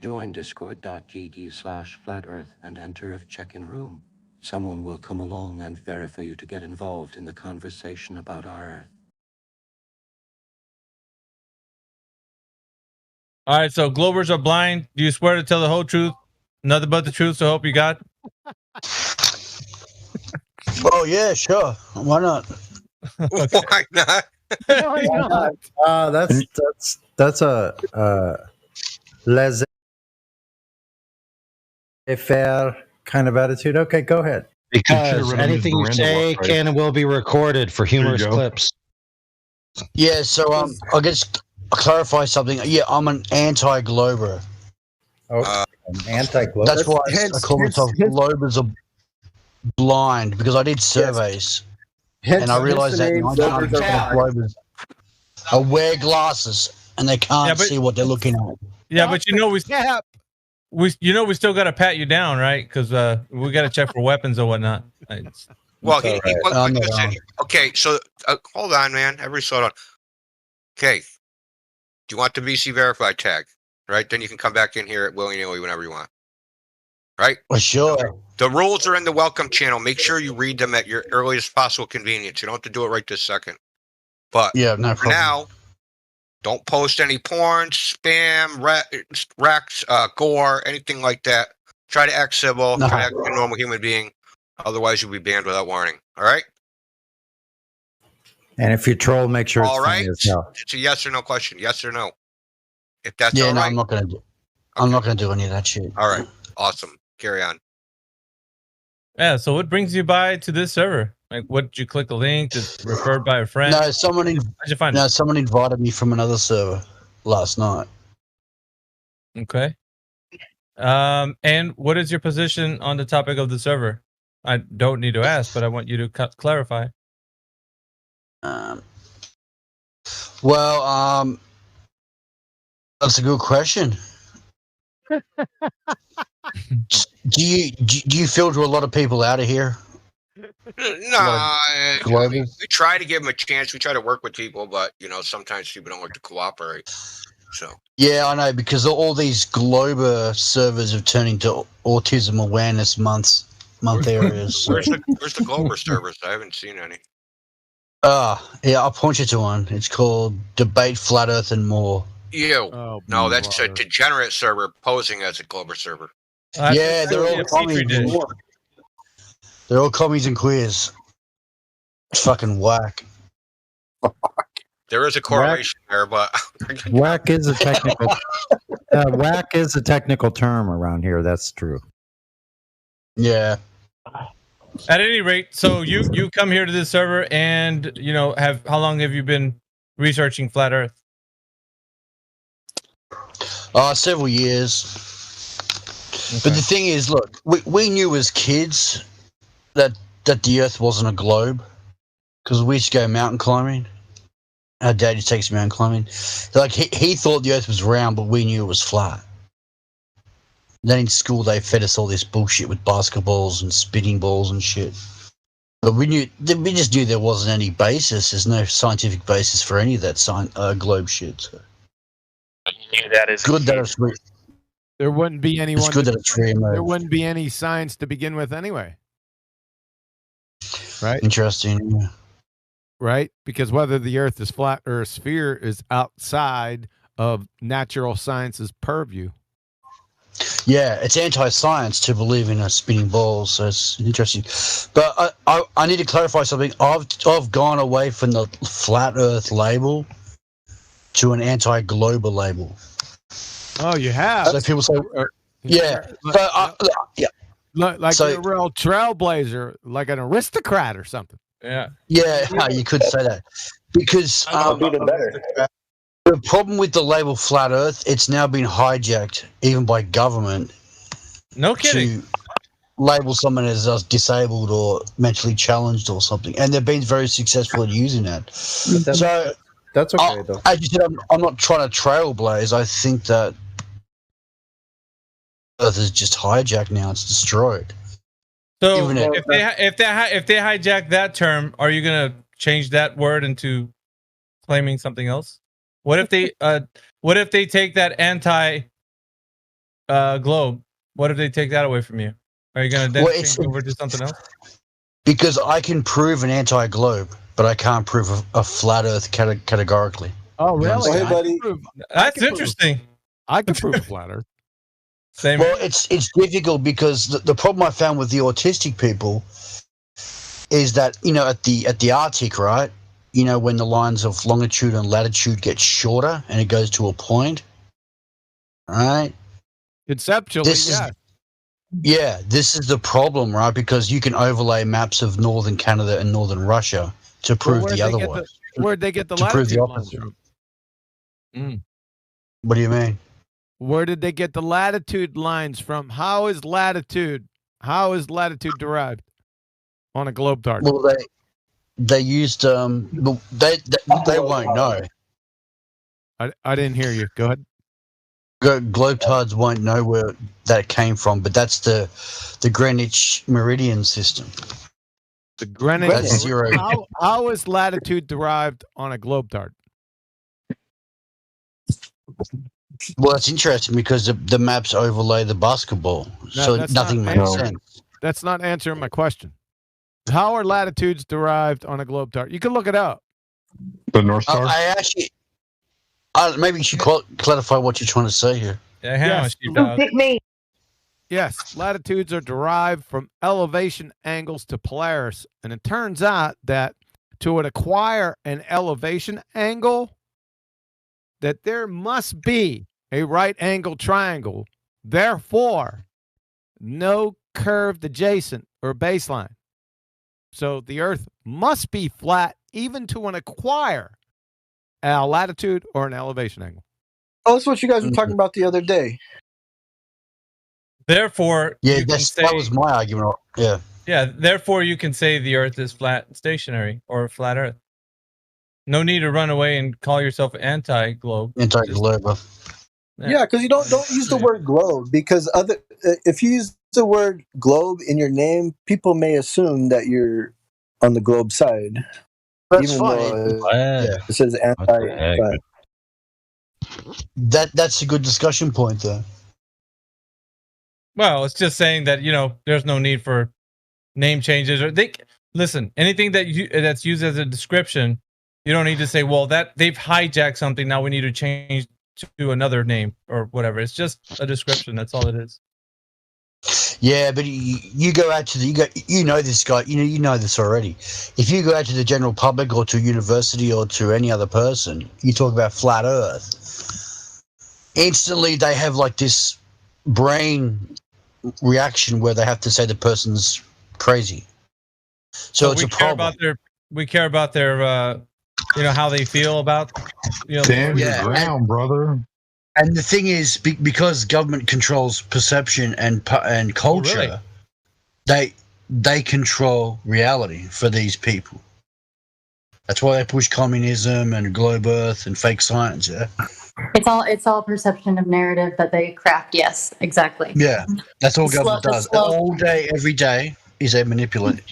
Join discord.gg/flatearth and enter a check-in room. Someone will come along and verify you to get involved in the conversation about our Earth. All right, so Globers are blind. Do you swear to tell the whole truth, nothing but the truth, so help you God? Oh yeah, sure. Why not? Okay. Why not? Why not? That's a laissez-faire kind of attitude. Okay, go ahead. Because anything you say can and will be recorded for humorous clips. Yeah, so I guess clarify something. Yeah, I'm an anti-glober. Oh, anti-glober. That's why I call myself globers are blind, because I did surveys and I realized that 99% of globers wear glasses and they can't see what they're looking at. Yeah, but you know we still got to pat you down, right? Because we got to check for weapons or whatnot. Well, listen, okay, so hold on, man. Everybody slow down. Okay, do you want the VC verified tag? Right, then you can come back in here at willy-nilly whenever you want. Right? Well, sure. The rules are in the welcome channel. Make sure you read them at your earliest possible convenience. You don't have to do it right this second. But yeah, no for now, don't post any porn, spam, Rex, gore, anything like that. Try to act civil. Try to act like a normal human being. Otherwise, you'll be banned without warning. All right? And if you troll, make sure it's all right. funny as hell. It's a yes or no question. Yes or no. If that's yeah, all no, right. I'm not gonna do. I'm not gonna do any of that shit. All right. Awesome. Carry on. Yeah. So what brings you by to this server? Like, what did you click a link? Just referred by a friend? No, someone invited me from another server last night. Okay. And what is your position on the topic of the server? I don't need to ask, but I want you to clarify. Well, that's a good question. do you filter a lot of people out of here? No, we try to give them a chance. We try to work with people, but sometimes people don't like to cooperate. So yeah, I know, because all these Glober servers have turned into Autism Awareness Month areas. So. Where's the Glober servers? I haven't seen any. Yeah, I'll point you to one. It's called Debate Flat Earth and More. No, that's a degenerate server posing as a Glober server. Yeah, they're all commies. They're all commies and queers. It's fucking whack. There is a correlation there, but whack is a technical. Whack is a technical term around here. That's true. Yeah. At any rate, so you come here to this server, and how long have you been researching flat Earth? Several years. Okay. But the thing is, look, we knew as kids that the Earth wasn't a globe, because we used to go mountain climbing. Our dad used to take us mountain climbing. So, like he thought the Earth was round, but we knew it was flat. Then in school they fed us all this bullshit with basketballs and spitting balls and shit. But we just knew there wasn't any basis. There's no scientific basis for any of that globe shit. So. You knew that is good that it's real. There wouldn't be anyone. It's good that it's real. There wouldn't be any science to begin with anyway. Right? Interesting. Yeah. Right? Because whether the Earth is flat or a sphere is outside of natural science's purview. Yeah, it's anti-science to believe in a spinning ball, so it's interesting. But I need to clarify something. I've gone away from the flat Earth label to an anti-global label. Oh, you have? So people say, yeah. Like a real trailblazer, like an aristocrat or something. Yeah. Yeah, you could say that. Because the problem with the label Flat Earth, it's now been hijacked, even by government. No kidding. To label someone as disabled or mentally challenged or something. And they've been very successful at using that. That's okay, though. As you said, I'm not trying to trailblaze. I think that Earth is just hijacked now. It's destroyed. So if they hijack that term, are you going to change that word into claiming something else? What if they take that globe, what if they take that away from you? Are you going to then change over to something else? Because I can prove an anti-globe, but I can't prove a flat Earth categorically. Oh, really? Hey, buddy. That's interesting. I can prove a flat Earth. Same. Well, it's difficult because the problem I found with the autistic people is that, you know, at the Arctic, right? You know, when the lines of longitude and latitude get shorter and it goes to a point, right? Conceptually, yeah. This is the problem, right? Because you can overlay maps of northern Canada and northern Russia to prove the otherwise. Where'd they get the to prove the latitude lines opposite. from? What do you mean? Where did they get the latitude lines from? How is latitude derived on a globe chart? Well, they used they won't know. I didn't hear you. Go ahead. Globetards won't know where that came from, but that's the Greenwich Meridian system. The Greenwich. That's zero. How is latitude derived on a globe chart? Well, that's interesting because the maps overlay the basketball, so nothing makes sense. That's not answering my question. How are latitudes derived on a globe chart? You can look it up. The North Star? Maybe you should clarify what you're trying to say here. Yeah, hang on, Pick me. Yes, latitudes are derived from elevation angles to Polaris. And it turns out that to acquire an elevation angle, that there must be a right angle triangle. Therefore, no curved adjacent or baseline. So the Earth must be flat even to acquire a latitude or an elevation angle. Oh, that's what you guys were talking about the other day. Therefore, that was my argument. Yeah. Yeah, therefore you can say the Earth is flat and stationary or flat Earth. No need to run away and call yourself anti-globe. Anti-globe. Yeah, because you don't use the word globe, because if you use the word globe in your name, people may assume that you're on the globe side. That's even fine. though it says anti. That's a good discussion point, though. Well, it's just saying that, you know, there's no need for name changes, or listen, anything that's used as a description, you don't need to say, well, that they've hijacked something, now we need to change to another name or whatever. It's just a description. That's all it is. Yeah, but you go out to you know this guy, you know this already. If you go out to the general public or to a university or to any other person, you talk about flat Earth, instantly they have like this brain reaction where they have to say the person's crazy. So it's a problem. We care about their you know, how they feel about, you know, stand your ground, brother. And the thing is, because government controls perception and culture, they control reality for these people. That's why they push communism and globe Earth and fake science. Yeah, it's all perception of narrative that they craft. Yes, exactly. Yeah, that's all government does. All day, every day is they manipulate.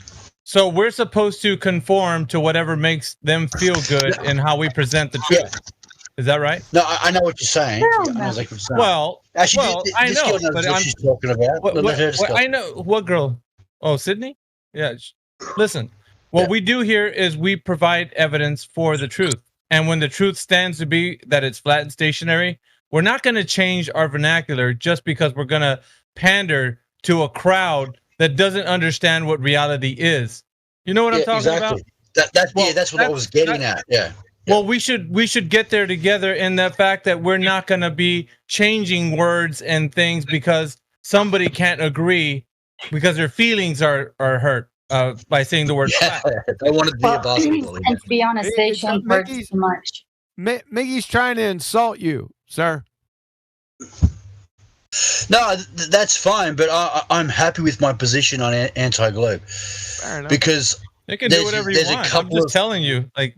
So we're supposed to conform to whatever makes them feel good and how we present the truth. Yeah. Is that right? No, I know what you're saying. Well, actually, I know, but what she's talking about. I know what girl. Oh, Sydney. Yeah. Listen, what we do here is we provide evidence for the truth, and when the truth stands to be that it's flat and stationary, we're not going to change our vernacular just because we're going to pander to a crowd that doesn't understand what reality is. You know what I'm talking about? That's what I was getting at. Yeah. Well, we should get there together in the fact that we're not going to be changing words and things because somebody can't agree because their feelings are hurt by saying the word flat. They want to be a basketball. And to be honest, they change words too much. Miggy's trying to insult you, sir. No, that's fine, but I'm happy with my position on anti-globe because they can do whatever you want. I'm just telling you, like,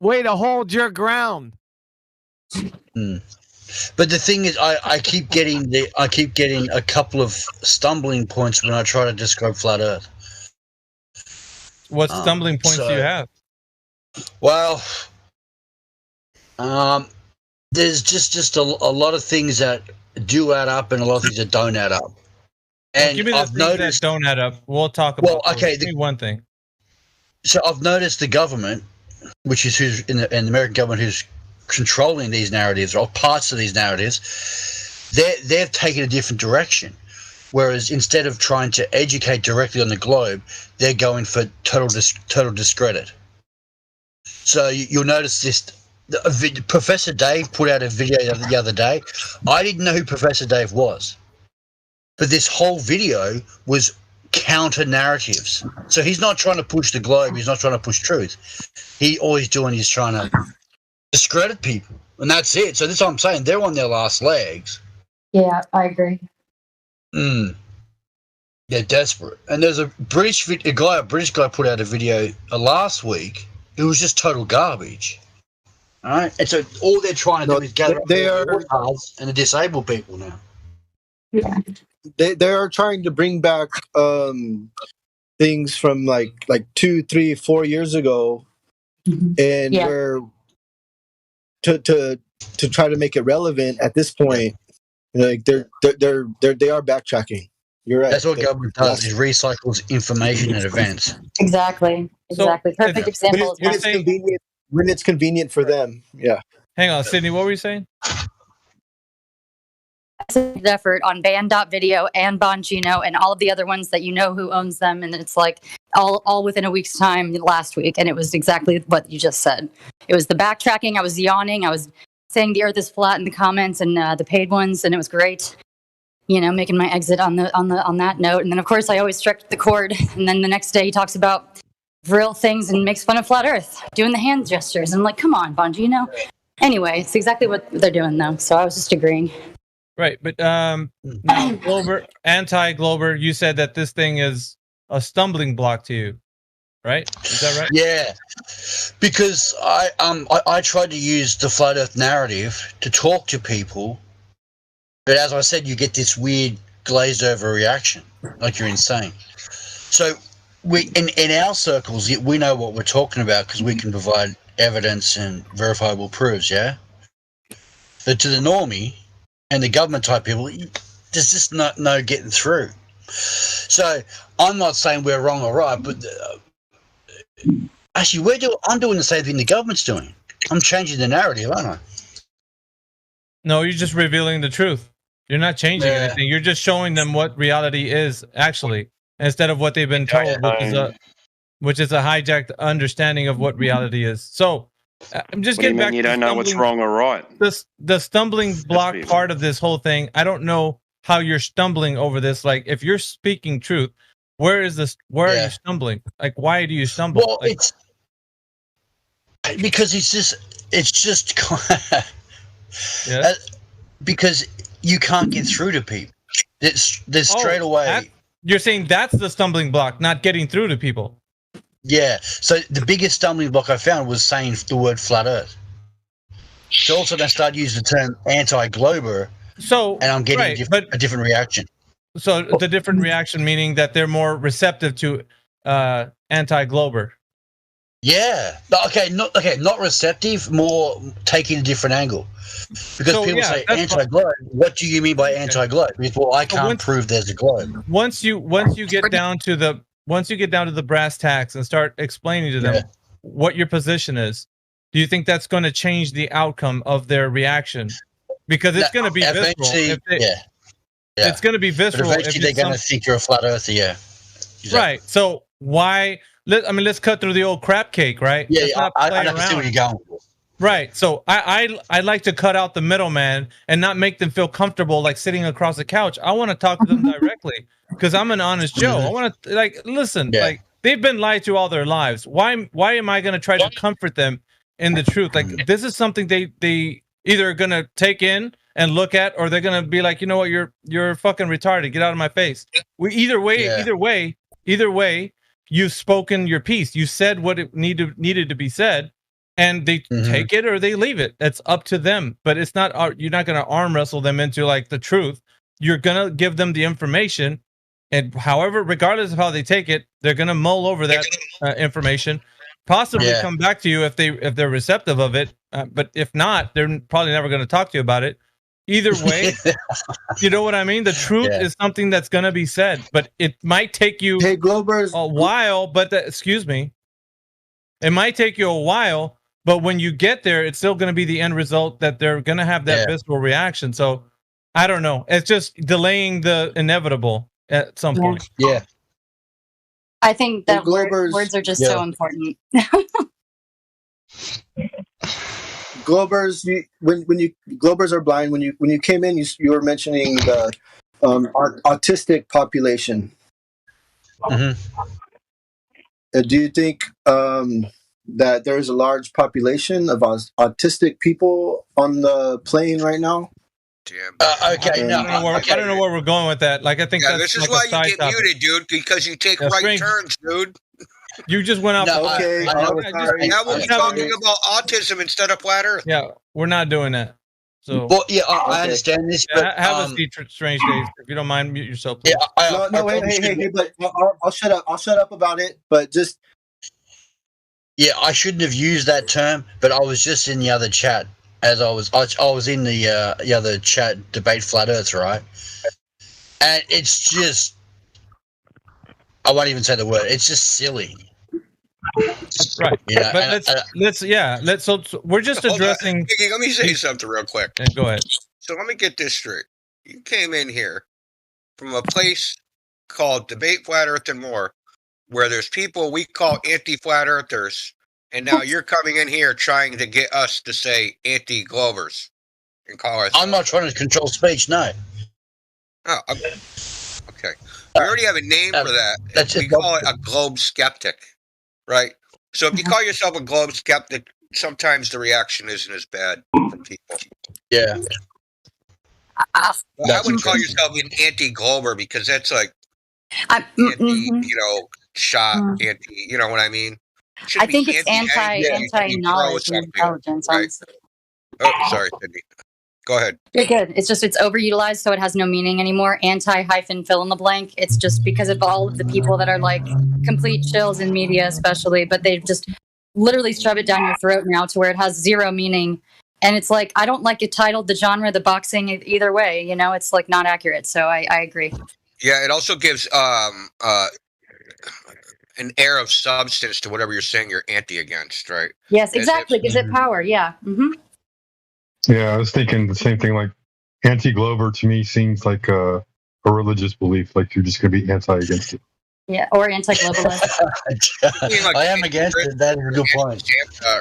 way to hold your ground. But the thing is, I keep getting a couple of stumbling points when I try to describe flat Earth. What stumbling points do you have? Well, there's just a lot of things that that do add up and a lot of things that don't add up. And give me the I've things noticed that don't add up. We'll talk about. Well, okay, give me one thing. So I've noticed the government, which is who's in the American government, who's controlling these narratives or parts of these narratives, they've taken a different direction. Whereas instead of trying to educate directly on the globe, they're going for total discredit. So you'll notice this. Professor Dave put out a video the other day. I didn't know who Professor Dave was, but this whole video was counter narratives. So he's not trying to push the globe. He's not trying to push truth. All he's doing is trying to discredit people, and that's it. So this is what I'm saying. They're on their last legs. Yeah, I agree. They're desperate. And there's a British guy put out a video last week. It was just total garbage. All right, and so all they're trying to do is gather up the retards and the disabled people now. Yeah. They are trying to bring back things from like 2, 3, 4 years ago, and where to try to make it relevant at this point. Like they are backtracking. You're right. That's what government does. It recycles information and events. Exactly. Perfect example. When it's convenient for them. Yeah. Hang on, Sydney. What were you saying? Effort on Band.video and Bongino and all of the other ones that you know who owns them, and it's like all within a week's time last week, and it was exactly what you just said. It was the backtracking. I was yawning. I was saying the Earth is flat in the comments and the paid ones, and it was great. You know, making my exit on that note, and then of course I always struck the chord. And then the next day he talks about real things and makes fun of flat Earth, doing the hand gestures. And I'm like, come on, Bongino. Anyway, it's exactly what they're doing though. So I was just agreeing. Right, but now Glober, anti-Glober, you said that this thing is a stumbling block to you, right? Is that right? Yeah, because I tried to use the flat Earth narrative to talk to people, but as I said, you get this weird glazed over reaction, like you're insane. So we in our circles, we know what we're talking about because we can provide evidence and verifiable proofs. Yeah, but to the normie and the government type people, there's just no getting through. So I'm not saying we're wrong or right, but actually I'm doing the same thing the government's doing. I'm changing the narrative, aren't I? No, you're just revealing the truth. You're not changing anything. You're just showing them what reality is actually, instead of what they've been told, which is a hijacked understanding of what reality is. So I'm just getting back. You don't know what's wrong or right. The stumbling block part of this whole thing. I don't know how you're stumbling over this. Like, if you're speaking truth, where is this? Where are you stumbling? Like, why do you stumble? Well, it's because it's just because you can't get through to people. There's straight away. You're saying that's the stumbling block, not getting through to people. Yeah. So the biggest stumbling block I found was saying the word flat Earth. So also they start using the term anti-glober. So and I'm getting a different reaction. So the different reaction meaning that they're more receptive to anti-glober. Yeah. Not receptive, more taking a different angle. Because people say anti-globe. What do you mean by anti-globe? Because, well, I can't prove there's a globe. Once you get down to the brass tacks and start explaining to them what your position is, do you think that's going to change the outcome of their reaction? Because it's going to be visceral. It's going to be visceral. But eventually they're going to think you're a flat earther, Exactly. Right. So why? Let's cut through the old crap cake, right? I can see where you're going with this. Right. So I like to cut out the middleman and not make them feel comfortable like sitting across the couch. I want to talk to them directly because I'm an honest Joe. I want to listen. Like, they've been lied to all their lives. Why am I going to try to comfort them in the truth? Like, this is something they either are going to take in and look at, or they're going to be like, you know what, you're fucking retarded. Get out of my face. Either way, you've spoken your piece. You said what it needed to be said. And they take it or they leave it. That's up to them. But it's not. You're not going to arm wrestle them into like the truth. You're going to give them the information, and regardless of how they take it, they're going to mull over that information, possibly come back to you if they're receptive of it. But if not, they're probably never going to talk to you about it. either way, you know what I mean? The truth is something that's going to be said, but it might take you a while, but excuse me. It might take you a while, but when you get there, it's still going to be the end result that they're going to have that visceral reaction. So I don't know. It's just delaying the inevitable at some point. Yeah. I think that words are just so important. Globers, when you Globers are blind. When you came in, you were mentioning the autistic population. Do you think that there is a large population of autistic people on the plane right now? Okay, no. I don't know where we're going with that. Like, I think that's this is like why a side you get topic. muted, dude, because you take right turns, dude. You just went off. Now we're talking about autism instead of flat Earth. Yeah, we're not doing that. So, well, yeah, I understand this, but have a seat, Strange Days. If you don't mind, mute yourself, please. Hey, but I'll shut up. I'll shut up about it. But just I shouldn't have used that term, but I was just in the other chat as I was in the other chat debate flat Earth, right? And it's just, I won't even say the word. It's just silly. Right. You know, but let's so we're just addressing. Iggy, let me say something real quick. Go ahead. So let me get this straight. You came in here from a place called Debate Flat Earth and More, where there's people we call anti-flat earthers, and now you're coming in here trying to get us to say anti-globers and call us. I'm not trying to control speech, no. Oh, okay. We already have a name for that. We call it a globe skeptic, right? So if you call yourself a globe skeptic, sometimes the reaction isn't as bad from people. Yeah. I wouldn't call yourself an anti-glober because that's like shot, anti, you know what I mean? I think it's anti-knowledge and intelligence. Right? Oh, sorry, Sydney. Go ahead. You're good. It's just it's overutilized, so it has no meaning anymore. Anti-fill in the blank. It's just because of all of the people that are like complete shills in media, especially, but they've just literally shove it down your throat now to where it has zero meaning. And it's like, I don't like it titled the genre, the boxing, either way. You know, it's like not accurate. So I agree. Yeah, it also gives an air of substance to whatever you're saying you're anti against, right? Yes, exactly. Gives it power. Yeah. Mm-hmm. Yeah, I was thinking the same thing. Like anti-glober to me seems like a religious belief. Like you're just going to be anti against it. Yeah, or anti-globalist. I am against it. That is a good point.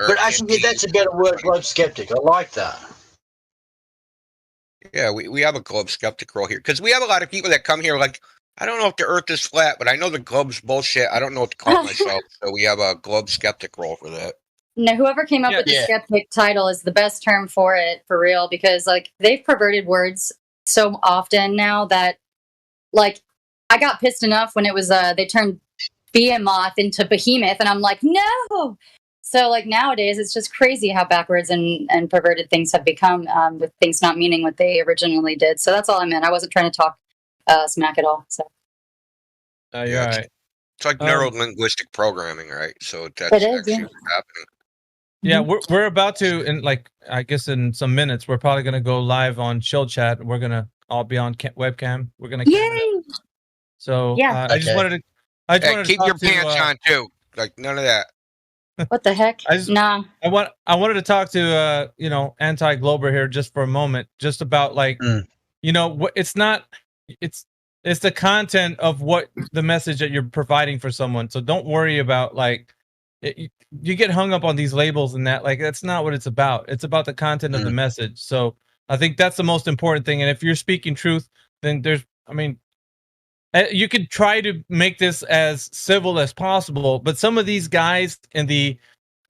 But actually, that's a better word, globe skeptic. I like that. Yeah, we have a globe skeptic role here because we have a lot of people that come here like, I don't know if the Earth is flat, but I know the globe's bullshit. I don't know what to call myself, so we have a globe skeptic role for that. No, whoever came up with the skeptic title is the best term for it, for real, because like they've perverted words so often now that like I got pissed enough when it was they turned behemoth into behemoth, and I'm like, no. So like nowadays it's just crazy how backwards and perverted things have become, with things not meaning what they originally did. So that's all I meant. I wasn't trying to talk smack at all. So you're right. It's like neuro-linguistic programming, right? So that's it is, actually what's happening. Yeah, we're about to, in like, I guess in some minutes, we're probably going to go live on Chill Chat. We're going to all be on webcam. We're going to yay! So yeah. I just wanted to keep your pants on too. Like none of that. What the heck? Nah. I wanted to talk to anti-glober here just for a moment, just about like it's not it's the content of what the message that you're providing for someone. So don't worry about like you get hung up on these labels and that, like, that's not what it's about. It's about the content of the message. So I think that's the most important thing. And if you're speaking truth, then you could try to make this as civil as possible. But some of these guys in the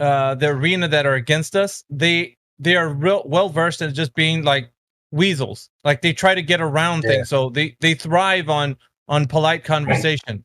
arena that are against us, they are real well versed in just being like weasels. Like they try to get around things. So they thrive on polite conversation.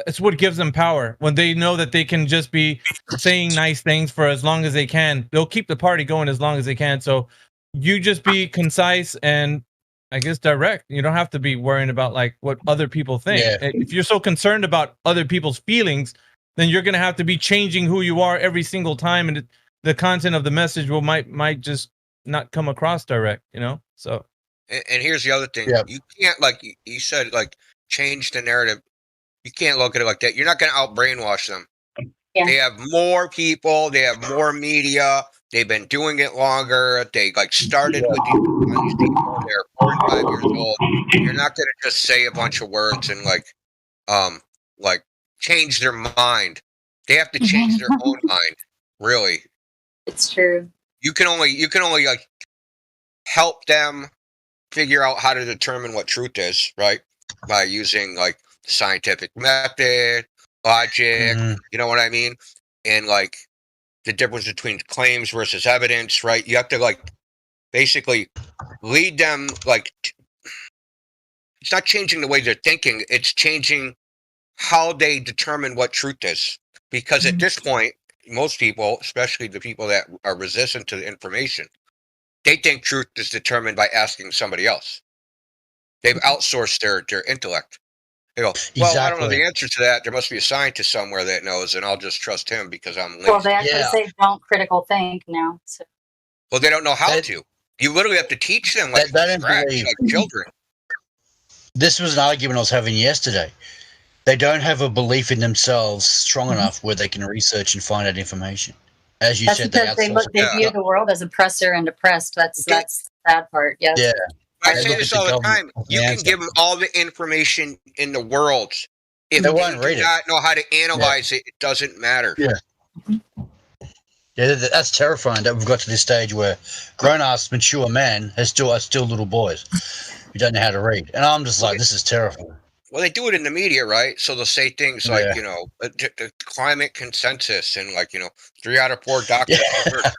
It's what gives them power. When they know that they can just be saying nice things for as long as they can, they'll keep the party going as long as they can. So you just be concise and I guess direct. You don't have to be worrying about like what other people think. If you're so concerned about other people's feelings, then you're going to have to be changing who you are every single time. And the content of the message might just not come across direct, So And here's the other thing: Yep. you can't, like you said, like change the narrative. You can't look at it like that. You're not going to out brainwash them. Yeah. They have more people. They have more media. They've been doing it longer. They started with these people. They're 4 and 5 years old. You're not going to just say a bunch of words and change their mind. They have to change their own mind. Really, it's true. you can only like help them figure out how to determine what truth is, right? By using like scientific method, logic, you know what I mean? And like the difference between claims versus evidence, right? You have to basically lead them it's not changing the way they're thinking, it's changing how they determine what truth is. Because at this point, most people, especially the people that are resistant to the information, they think truth is determined by asking somebody else. They've outsourced their intellect. They go, well, I don't know the answer to that. There must be a scientist somewhere that knows, and I'll just trust him because I'm lazy. Well, they actually say don't critical think now. So. Well, they don't know how to. You literally have to teach them like children. This was an argument I was having yesterday. They don't have a belief in themselves strong enough where they can research and find out information. As you said, they view the world as oppressor and oppressed. That's the sad part. Yes. Yeah. I say this all the time. You can give them all the information in the world. If they do not know how to analyze it, it doesn't matter. Yeah. Yeah, that's terrifying that we've got to this stage where grown-ass, mature men are still little boys who don't know how to read. And I'm just like, this is terrifying. Well, they do it in the media, right? So they'll say things like, the climate consensus and 3 out of 4 doctors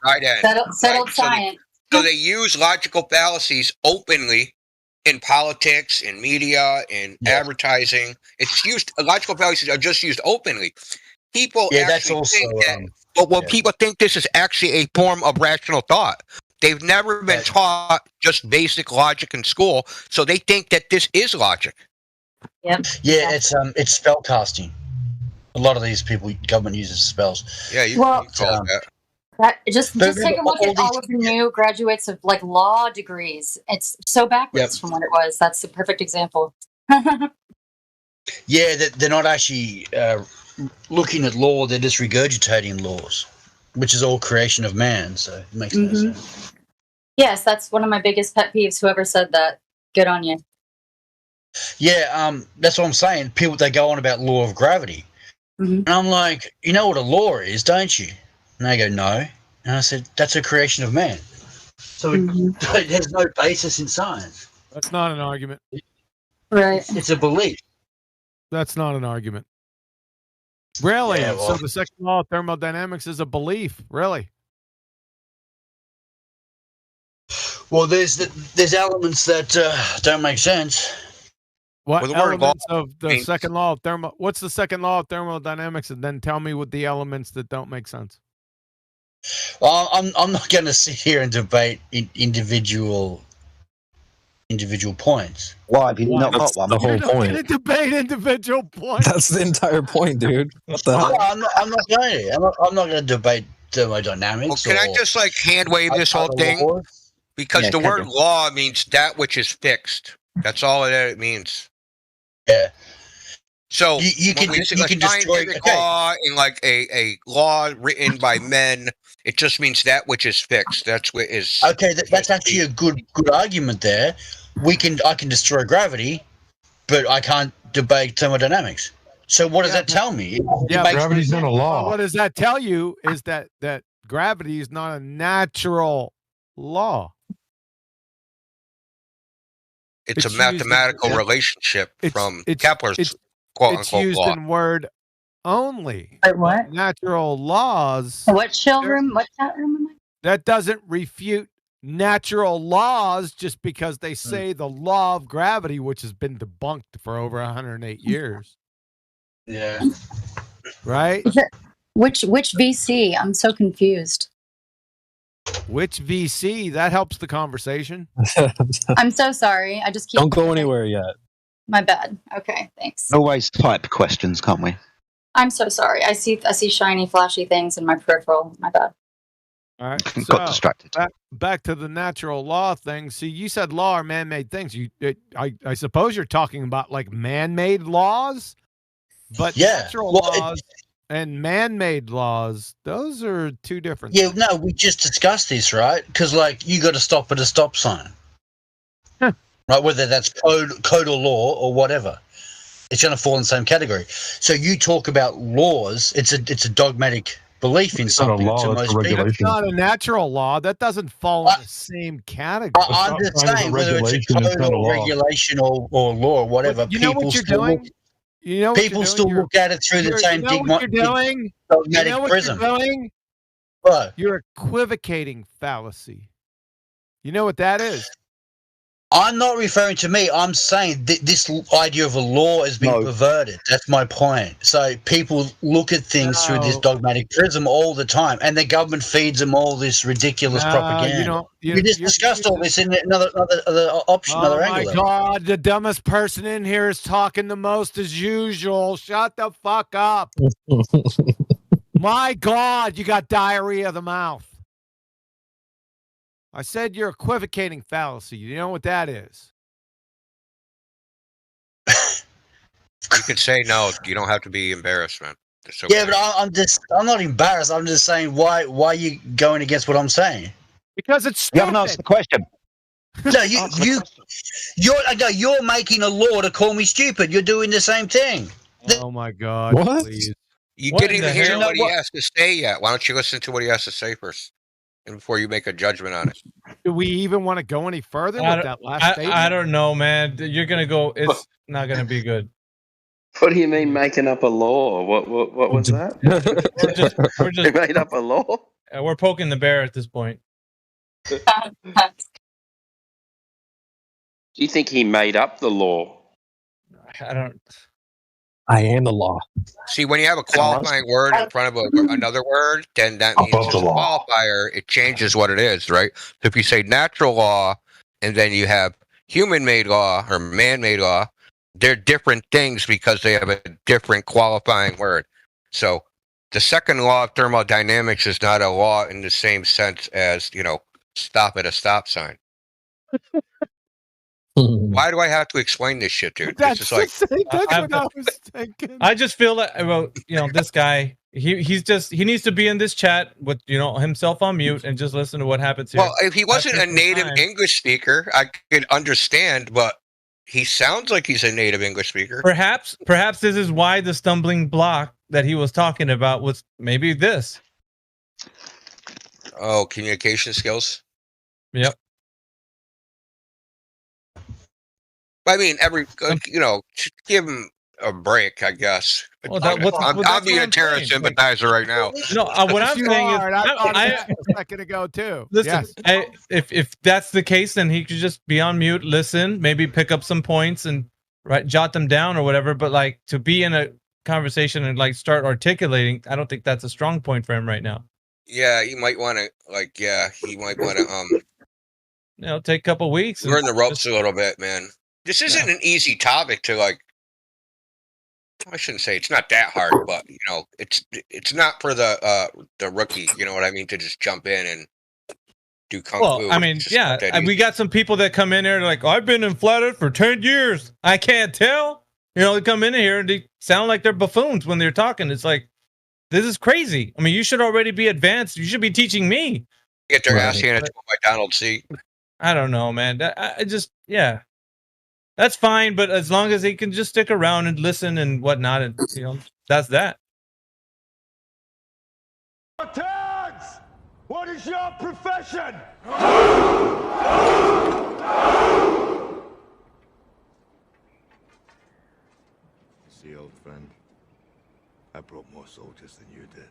tried it. Settled science. So they use logical fallacies openly in politics, in media, in advertising. It's used. Logical fallacies are just used openly. People actually think that. But people think this is actually a form of rational thought. They've never been taught just basic logic in school, so they think that this is logic. Yep. Yeah, it's spell casting. A lot of these people, government uses spells. Yeah, you call it that. Just take a look at all of the new graduates of law degrees. It's so backwards from what it was. That's the perfect example. Yeah, they're not actually looking at law. They're just regurgitating laws, which is all creation of man. So it makes no sense. Yes, that's one of my biggest pet peeves. Whoever said that, good on you. Yeah, that's what I'm saying. People, they go on about law of gravity. And I'm like, you know what a law is, don't you? And they go, no. And I said, that's a creation of man. So it has no basis in science. That's not an argument. Right. It's a belief. That's not an argument. Really? Yeah, so the second law of thermodynamics is a belief, really? Well, there's elements that don't make sense. What elements of the second law of what's the second law of thermodynamics? And then tell me what the elements that don't make sense. Well, I'm not going to sit here and debate individual points. Why have you not got one? The whole point. Debate individual points. That's the entire point, dude. What the hell? I'm not going to. I'm not going to debate thermodynamics. Well, can I just hand wave this whole thing? Because the word law means that which is fixed. That's all it means. Yeah. So you can destroy law in a law written by men. It just means that which is fixed. That's what is okay. That's actually a good argument there. I can destroy gravity, but I can't debate thermodynamics. So what does that tell me? Gravity's not a law. Well, what does that tell you? Is that gravity is not a natural law. It's a mathematical relationship from Kepler's quote-unquote law. It's used in word only. Wait, what? Natural laws. What chat room am I? That doesn't refute natural laws just because they say the law of gravity, which has been debunked for over 108 years. Yeah. Right? Which VC? I'm so confused. Which VC? That helps the conversation. I'm so sorry. I just keep. Don't go anywhere yet. My bad. Okay, thanks. Always type questions, can't we? I'm so sorry. I see shiny, flashy things in my peripheral. My bad. All right. Got So distracted. back to the natural law thing. See, you said law are man-made things. I suppose you're talking about like man-made laws, but Yeah. natural Well, laws and man-made laws, those are two different yeah, things. no, we just discussed this, right? Because like you got to stop at a stop sign, right? Whether that's code or law or whatever, it's going to fall in the same category. So you talk about laws; it's a dogmatic belief in It's not a something law, to it's a most people. regulation. That's not a natural law. That doesn't fall in the same category. I'm just Stop sign is a saying, whether it's a regulation, it's code not a or law. regulation or law or whatever, But you know what you're doing? You know what people you're still doing? look at it through the same You know what you're doing? You dogmatic know what prism. you're doing? What? You're equivocating fallacy. You know what that is? I'm not referring to me. I'm saying this idea of a law has been perverted. That's my point. So people look at things through this dogmatic prism all the time, and the government feeds them all this ridiculous propaganda. You don't. We just discussed all this in another option, Oh another my angle. God! The dumbest person in here is talking the most as usual. Shut the fuck up. My God, you got diarrhea of the mouth. I said you're equivocating fallacy. You know what that is? You could say no. You don't have to be embarrassed, man. It's okay. Yeah, but I'm not embarrassed. I'm just saying why are you going against what I'm saying? Because it's You stupid. haven't answered the question. No, you're making a law to call me stupid. You're doing the same thing. Oh my God! What? Please. You What didn't in the even hear hell? what he has to say yet. Why don't you listen to what he has to say first, and before you make a judgment on it? Do we even want to go any further I with don't- that last statement? I don't know, man. You're gonna go. It's not gonna be good. What do you mean making up a law? What was that? We're He just made up a law? we're poking the bear at this point. Do you think he made up the law? I don't. I am the law. See, when you have a qualifying word in front of another word, then that means Above it's the a law. qualifier. It changes what it is, right? So if you say natural law, and then you have human-made law or man-made law, they're different things because they have a different qualifying word. So the second law of thermodynamics is not a law in the same sense as, stop at a stop sign. Why do I have to explain this shit, dude? That's This is like, that's what I was thinking. I just feel like, well, this guy. He needs to be in this chat with himself on mute and just listen to what happens here. well, if he wasn't a native English speaker, I could understand, but he sounds like he's a native English speaker. Perhaps this is why the stumbling block that he was talking about was maybe this. Oh, communication skills. Yep. I mean, give him a break, I guess. Well, I'm being a terrorist sympathizer right now. No, what I'm saying is, I thought a second ago too. Listen, Yes. if that's the case, then he could just be on mute, listen, maybe pick up some points and jot them down or whatever. But like to be in a conversation and like start articulating, I don't think that's a strong point for him right now. Yeah, he might want to take a couple weeks, learn the ropes a little bit, man. This isn't an easy topic to like. I shouldn't say it's not that hard, but it's not for the rookie. You know what I mean? To just jump in and do kung fu. Well, I mean, yeah, we got some people that come in here like, I've been in Flat Earth for 10 years. I can't tell. They come in here and they sound like they're buffoons when they're talking. It's like, this is crazy. I mean, you should already be advanced. You should be teaching me. Get their ass handed to them by Donald C. I don't know, man. That's fine, but as long as they can just stick around and listen and whatnot, and that's that. Tags! What is your profession? See, old friend, I brought more soldiers than you did.